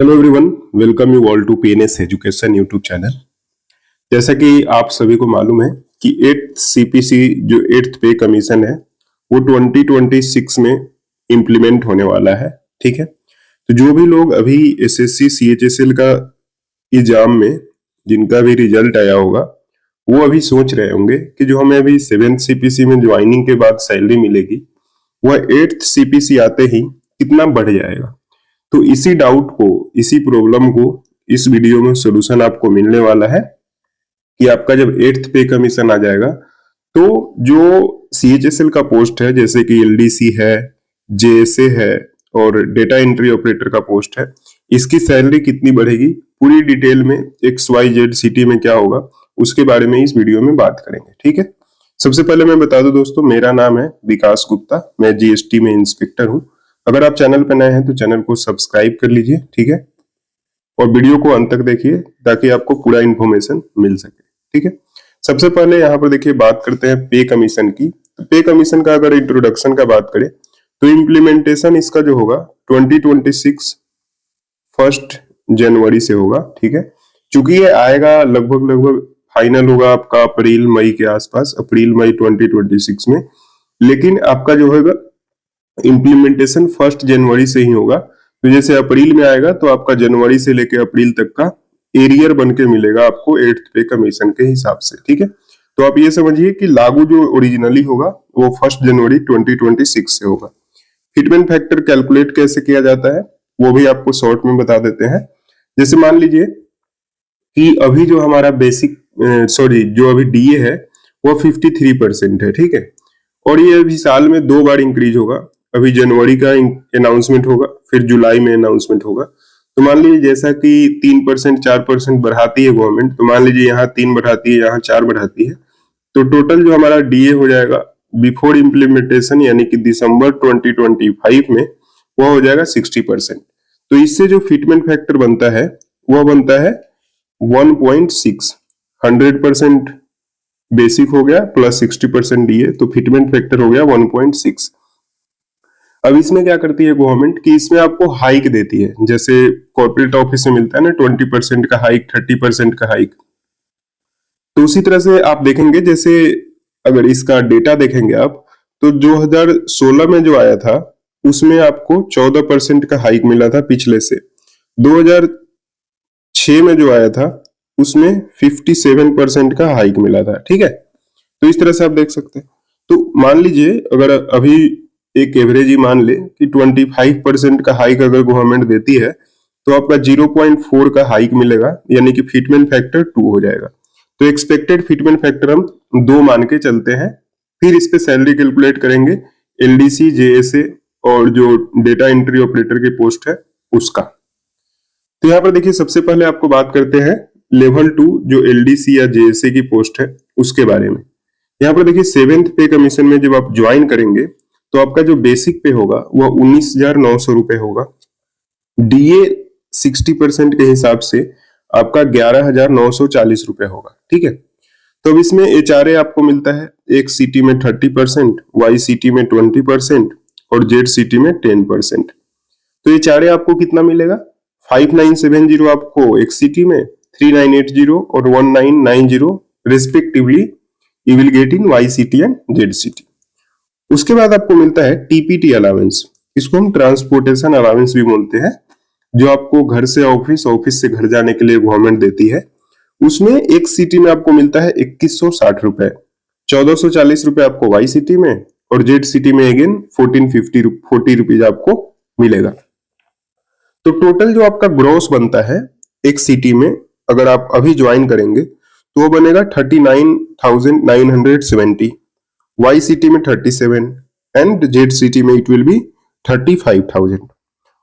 Hello everyone, welcome you all to PNS education YouTube channel. जैसा कि आप सभी को मालूम है कि 8th सीपीसी जो 8th पे कमीशन है वो 2026 में इम्प्लीमेंट होने वाला है। ठीक है, तो जो भी लोग अभी एसएससी सीएचएसएल का एग्जाम में जिनका भी रिजल्ट आया होगा वो अभी सोच रहे होंगे कि जो हमें अभी 7th सीपीसी में ज्वाइनिंग के बाद सैलरी मिलेगी वह 8th सीपीसी आते ही कितना बढ़ जाएगा। तो इसी डाउट को, इसी प्रॉब्लम को इस वीडियो में सॉल्यूशन आपको मिलने वाला है कि आपका जब 8th पे कमीशन आ जाएगा तो जो सीएचएसएल का पोस्ट है जैसे कि एलडीसी है, जेएसए है और डेटा एंट्री ऑपरेटर का पोस्ट है, इसकी सैलरी कितनी बढ़ेगी पूरी डिटेल में XYZ सिटी में क्या होगा उसके बारे में इस वीडियो में बात करेंगे। ठीक है, सबसे पहले मैं बता दूं दोस्तों, मेरा नाम है विकास गुप्ता, मैं जीएसटी में इंस्पेक्टर हूं। अगर आप चैनल पर नए हैं तो चैनल को सब्सक्राइब कर लीजिए। ठीक है, और वीडियो को अंत तक देखिए ताकि आपको पूरा इन्फॉर्मेशन मिल सके। ठीक है, सबसे पहले यहाँ पर देखिए बात करते हैं पे कमीशन की। तो पे कमीशन का अगर इंट्रोडक्शन का बात करें तो इम्प्लीमेंटेशन इसका जो होगा 2026 1 जनवरी से होगा। ठीक है, चूंकि ये आएगा लगभग फाइनल होगा आपका अप्रैल मई के आसपास, अप्रैल मई 2026 में, लेकिन आपका जो होगा इम्प्लीमेंटेशन 1 जनवरी से ही होगा। तो जैसे अप्रैल में आएगा तो आपका जनवरी से लेकर अप्रैल तक का एरियर बन के मिलेगा आपको 8th पे कमीशन के हिसाब से। ठीक है, तो आप ये समझिए कि लागू जो ओरिजिनली होगा वो 1 जनवरी 2026 से होगा। फिटमेंट फैक्टर कैलकुलेट कैसे किया जाता है वो भी आपको शॉर्ट में बता देते हैं। जैसे मान लीजिए कि अभी जो हमारा बेसिक जो अभी डीए है वो 53% है। ठीक है, और ये अभी साल में 2 बार इंक्रीज होगा। अभी जनवरी का अनाउंसमेंट होगा, फिर जुलाई में अनाउंसमेंट होगा। तो मान लीजिए जैसा कि 3% 4% बढ़ाती है गवर्नमेंट, तो मान लीजिए यहाँ 3 बढ़ाती है, यहाँ 4 बढ़ाती है, तो टोटल जो हमारा डीए हो जाएगा बिफोर इम्प्लीमेंटेशन यानी कि दिसंबर 2025 में वह हो जाएगा 60%। तो इससे जो फिटमेंट फैक्टर बनता है वह बनता है 1.6। 100% बेसिक हो गया प्लस 60% डीए, तो फिटमेंट फैक्टर हो गया 1.6। अब इसमें क्या करती है गवर्नमेंट कि इसमें आपको हाइक देती है, जैसे कॉर्पोरेट ऑफिस में मिलता है ना 20% का हाइक, 30% का हाइक। तो उसी तरह से आप देखेंगे, जैसे अगर इसका डेटा देखेंगे आप तो 2016 में जो आया था उसमें आपको 14% का हाइक मिला था पिछले से। 2006 में जो आया था उसमें 57% का हाइक मिला था। ठीक है, तो इस तरह से आप देख सकते हैं। तो मान लीजिए अगर अभी एक एवरेज ही मान ले कि 25% का हाइक अगर गवर्नमेंट देती है तो आपका 0.4 का हाइक मिलेगा, यानी कि फिटमेंट फैक्टर 2 हो जाएगा। तो एक्सपेक्टेड फिटमेंट फैक्टर हम 2 मान के चलते हैं, फिर इस पे सैलरी कैलकुलेट करेंगे एलडीसी, जेएसए और जो डेटा एंट्री ऑपरेटर के पोस्ट है उसका। तो यहाँ पर देखिए सबसे पहले आपको बात करते हैं लेवल 2 जो एलडीसी या जेएसए की पोस्ट है उसके बारे में। यहाँ पर देखिए 7th पे कमीशन में जब आप ज्वाइन करेंगे तो आपका जो बेसिक पे होगा वह 19,900 रुपए होगा। डीए 60% के हिसाब से आपका 11,940 रुपए होगा। ठीक है, तो अब इसमें एचआरए आपको मिलता है, एक सीटी में 30%, वाई सीटी में 20% और जेड सीटी में 10%। तो एचआरए आपको कितना मिलेगा? 5970 आपको एक सीटी में, 3980 और 1990 respectively you will get in Y CT and Z CT. उसके बाद आपको मिलता है टीपीटी अलावेंस, इसको हम ट्रांसपोर्टेशन अलावेंस भी बोलते हैं, जो आपको घर से ऑफिस, ऑफिस से घर जाने के लिए गवर्नमेंट देती है। उसमें एक सिटी में आपको मिलता है 2160 रुपए, 1440 रुपए आपको वाई सिटी में और जेड सिटी में अगेन 1450 रुपीज आपको मिलेगा। तो टोटल जो आपका ग्रॉस बनता है एक सिटी में अगर आप अभी ज्वाइन करेंगे तो वो बनेगा 39,970, वाई सिटी में 37 एंड जेड सिटी में इट विल बी 35,000।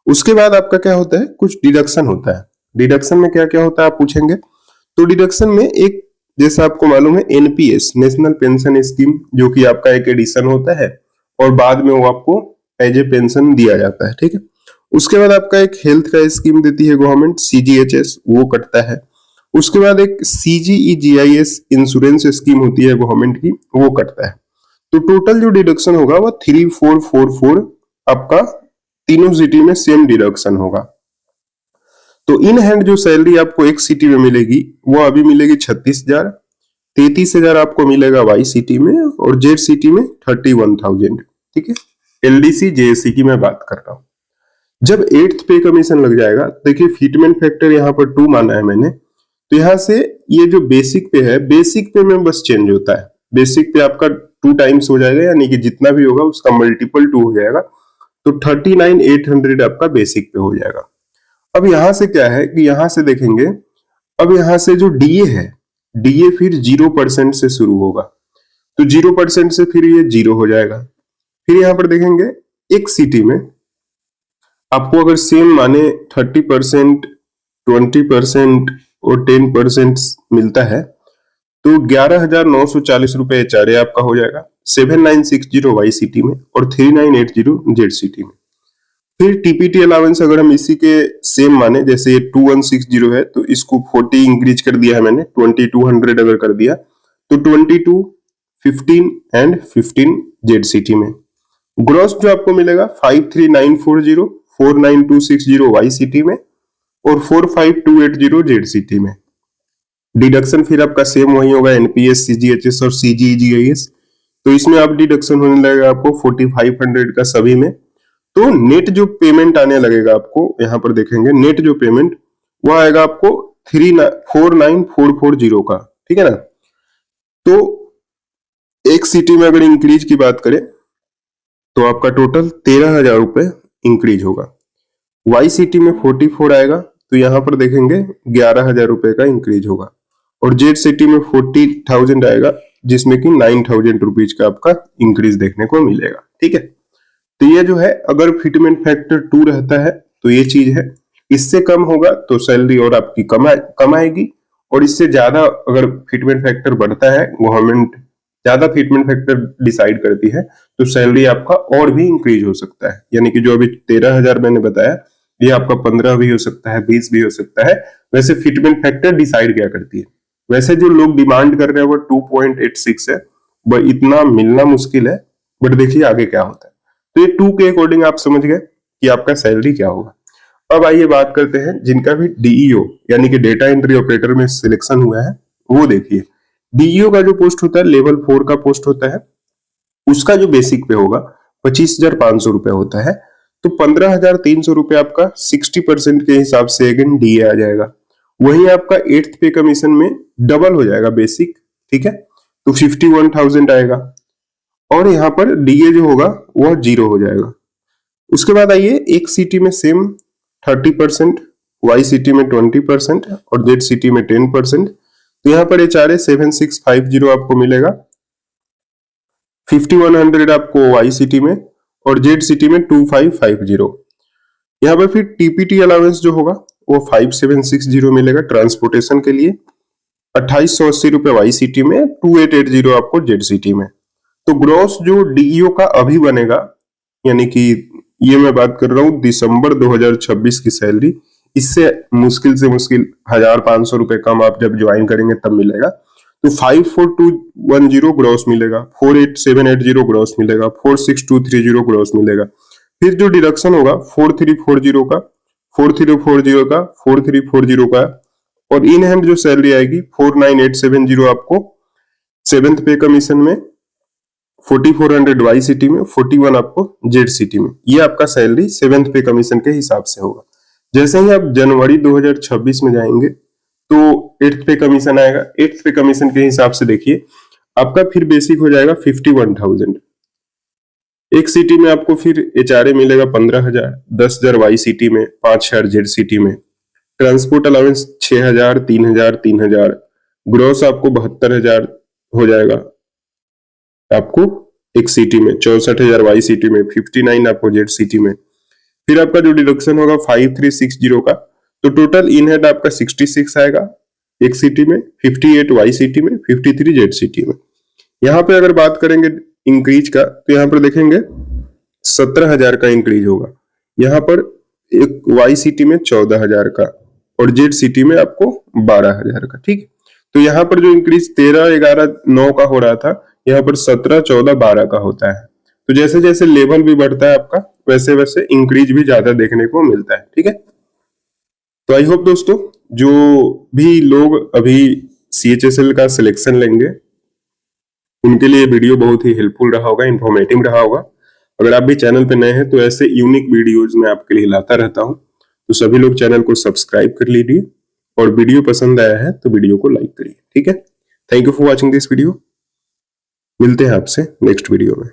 उसके बाद आपका क्या होता है, कुछ डिडक्शन होता है। डिडक्शन में क्या क्या होता है आप पूछेंगे, तो डिडक्शन में एक, जैसा आपको मालूम है एनपीएस, नेशनल पेंशन स्कीम, जो कि आपका एक एडिशन होता है और बाद में वो आपको एज ए पेंशन दिया जाता है। ठीक है, उसके बाद आपका एक हेल्थ का स्कीम देती है गवर्नमेंट, सीजीएचएस, वो कटता है। उसके बाद एक सीजीईजीआईएस इंश्योरेंस स्कीम होती है गवर्नमेंट की, वो कटता है। तो टोटल जो डिडक्शन होगा वो 3444 आपका तीनों सिटी में सेम डिडक्शन होगा। तो इन हैंड जो सैलरी आपको एक सिटी में मिलेगी वो अभी मिलेगी 36,000, 33,000 आपको मिलेगा वाई सिटी में और जेड सिटी में 31,000। ठीक है, एलडीसी जेएससी की मैं बात कर रहा हूं। जब एट्थ पे कमीशन लग जाएगा, देखिए फिटमेंट फैक्टर यहाँ पर 2 माना है मैंने, तो यहां से ये जो बेसिक पे है, बेसिक पे में बस चेंज होता है। बेसिक पे आपका 2 टाइम्स हो जाएगा, यानी कि जितना भी होगा उसका मल्टीपल 2 हो जाएगा, तो 39,800 आपका बेसिक पे हो जाएगा। अब यहां से क्या है कि यहां से देखेंगे, अब यहां से जो डीए है, डीए फिर 0% से शुरू होगा, तो 0% से फिर ये 0 हो जाएगा। फिर यहां पर देखेंगे एक सिटी में आपको अगर सेम माने 30%, 20% और 10% मिलता है, तो 11,940 रुपए एचआरए आपका हो जाएगा 7960 वाई सिटी में और 3980 जेड सिटी में। फिर टीपीटी अलाउंस अगर हम इसी के सेम माने, जैसे ये 2160 है तो इसको 40 इंक्रीज कर दिया है मैंने, 2200 अगर कर दिया तो 22, 15 एंड 15 जेड सिटी में। ग्रॉस जो आपको मिलेगा 53,940, 49,260 वाई सिटी में और 45,280 जेड सिटी में। डिडक्शन फिर आपका सेम वही होगा, एनपीएस, सीजीएचएस और सीजीईजीआईएस, तो इसमें आप डिडक्शन होने लगेगा आपको 4500 का सभी में। तो नेट जो पेमेंट आने लगेगा आपको, यहां पर देखेंगे नेट जो पेमेंट वो आएगा आपको 49,440 का। ठीक है ना, तो एक सिटी में अगर इंक्रीज की बात करें तो आपका टोटल 13,000 रुपए इंक्रीज होगा। वाई सिटी में 44 आएगा, तो यहां पर देखेंगे 11,000 रुपए का इंक्रीज होगा और जेड सिटी में 40,000 आएगा, जिसमें कि 9,000 रुपीज का आपका इंक्रीज देखने को मिलेगा। ठीक है, तो ये जो है अगर फिटमेंट फैक्टर 2 रहता है तो ये चीज है, इससे कम होगा तो सैलरी और आपकी कम आएगी, और इससे ज्यादा अगर फिटमेंट फैक्टर बढ़ता है, गवर्नमेंट ज्यादा फिटमेंट फैक्टर डिसाइड करती है, तो सैलरी आपका और भी इंक्रीज हो सकता है। यानी कि जो अभी 13,000 मैंने बताया, ये आपका 15 भी हो सकता है, 20 भी हो सकता है। वैसे फिटमेंट फैक्टर डिसाइड क्या करती है, वैसे जो लोग डिमांड कर रहे हैं वो 2.86 है, बट इतना मिलना मुश्किल है, बट देखिए आगे क्या होता है। तो ये 2 के अकॉर्डिंग आप समझ गए कि आपका सैलरी क्या होगा। अब आइए बात करते हैं जिनका भी डीईओ यानी कि डेटा एंट्री ऑपरेटर में सिलेक्शन हुआ है, वो देखिए। डीईओ का जो पोस्ट होता है लेवल 4 का पोस्ट होता है, उसका जो बेसिक पे होगा 25,500 रुपए होता है, तो 15,300 रुपए आपका 60% के हिसाब से अगेन डीए आ जाएगा। वही आपका 8th पे कमीशन में डबल हो जाएगा बेसिक। ठीक है, तो 51,000 आएगा और यहाँ पर डीए जो होगा वह 0 हो जाएगा। उसके बाद आइए एक सिटी में सेम 30%, वाई सिटी में 20% और जेड सिटी में 10%। तो यहाँ पर एचआरए 7650 आपको मिलेगा, 5100 आपको वाई सिटी में और जेड सिटी में 2550। यहाँ पर फिर टीपीटी अलाउंस जो होगा वो 5760 मिलेगा ट्रांसपोर्टेशन के लिए, 2880 रुपए वाई सिटी में, 2880 आपको जेड सिटी में। तो ग्रॉस जो डीईओ का अभी बनेगा, यानी कि ये मैं बात कर रहा हूं दिसंबर 2026 की सैलरी, इससे मुश्किल से मुश्किल 1,500 रुपए कम आप जब ज्वाइन करेंगे तब मिलेगा। तो 54,210 ग्रॉस मिलेगा, 48,780 ग्रॉस मिलेगा, 46,230 ग्रॉस मिलेगा। फिर जो डिडक्शन होगा 4340 का, 4340 का, 4340 का, और इन हैंड जो सैलरी आएगी 49,870 आपको 7th पे कमीशन में, 4400 वाई सिटी में, 41 आपको जेड सिटी में। ये आपका सैलरी 7th पे कमीशन के हिसाब से होगा। जैसे ही आप जनवरी 2026 में जाएंगे तो 8th पे कमीशन आएगा। 8th पे कमीशन के हिसाब से देखिए आपका फिर बेसिक हो जाएगा 51,000। एक सिटी में आपको फिर एचआरए मिलेगा 15,000, 10,000 वाई सिटी में, 5,000 जेड सिटी में। ट्रांसपोर्ट अलाउंस 6,000, 3,000, 3,000, ग्रॉस आपको 72,000 हो जाएगा आपको एक सिटी में, 64,000 वाई सिटी में, 59 आपको जेड सिटी में। फिर आपका जो डिडक्शन होगा 5360 का, तो टोटल इन हेड आपका 66 आएगा एक सिटी में, 58 वाई सिटी में, 53 जेड सिटी में। यहाँ पे अगर बात करेंगे इंक्रीज का, तो यहाँ पर देखेंगे 17,000 का इंक्रीज होगा। यहाँ पर एक वाई सिटी में 14,000 का और जेड सिटी में आपको 12,000 का। ठीक है, तो यहाँ पर जो इंक्रीज 13, 11, 9 का हो रहा था, यहाँ पर 17, 14, 12 का होता है। तो जैसे जैसे लेवल भी बढ़ता है आपका, वैसे वैसे इंक्रीज भी ज्यादा देखने को मिलता है। ठीक है, तो आई होप दोस्तों, जो भी लोग अभी CHSL का सिलेक्शन लेंगे उनके लिए वीडियो बहुत ही हेल्पफुल रहा होगा, इंफॉर्मेटिव रहा होगा। अगर आप भी चैनल पे नए हैं तो ऐसे यूनिक वीडियोज मैं आपके लिए लाता रहता हूं, तो सभी लोग चैनल को सब्सक्राइब कर लीजिए और वीडियो पसंद आया है तो वीडियो को लाइक करिए। ठीक है, thank you for watching this video. मिलते हैं आपसे नेक्स्ट वीडियो में।